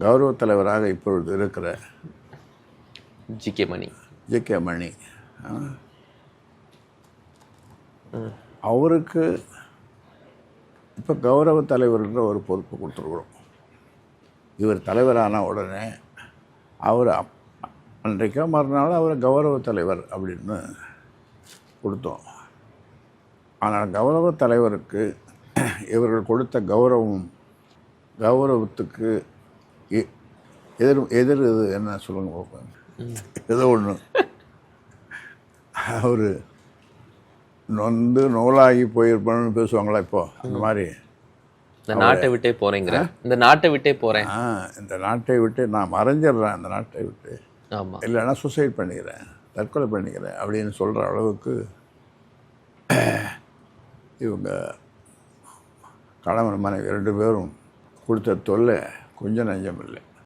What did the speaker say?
கௌரவ தலைவராக இப்பொழுது இருக்கிற ஜி.கே. மணி அவருக்கு இப்போ கௌரவ தலைவர்ன்ற ஒரு பொறுப்பு கொடுத்துருக்குறோம். இவர் தலைவரான உடனே அவர் அன்றைக்கோ மறுநாள் அவர் கௌரவ தலைவர் அப்படின்னு கொடுத்தோம். ஆனால் கௌரவ தலைவருக்கு இவர்கள் கொடுத்த கௌரவத்துக்கு எதிர் இது என்ன சொல்லுங்க பார்ப்பேன். ஏதோ ஒன்று அவர் நொந்து நூலாகி போயிருப்பான்னு பேசுவாங்களா இப்போ அந்த மாதிரி. இந்த நாட்டை விட்டே போகிறேங்கிற இந்த நாட்டை விட்டே போகிறேன், இந்த நாட்டை விட்டு நான் மறைஞ்சிடுறேன், இந்த நாட்டை விட்டு, ஆமாம், இல்லைன்னா சூசைட் பண்ணிக்கிறேன், தற்கொலை பண்ணிக்கிறேன் அப்படின்னு சொல்கிற அளவுக்கு இவங்க கணவன் மனைவி 2 பேரும் கொடுத்த தொல்லை கொஞ்சம் நஞ்சம் இல்லை.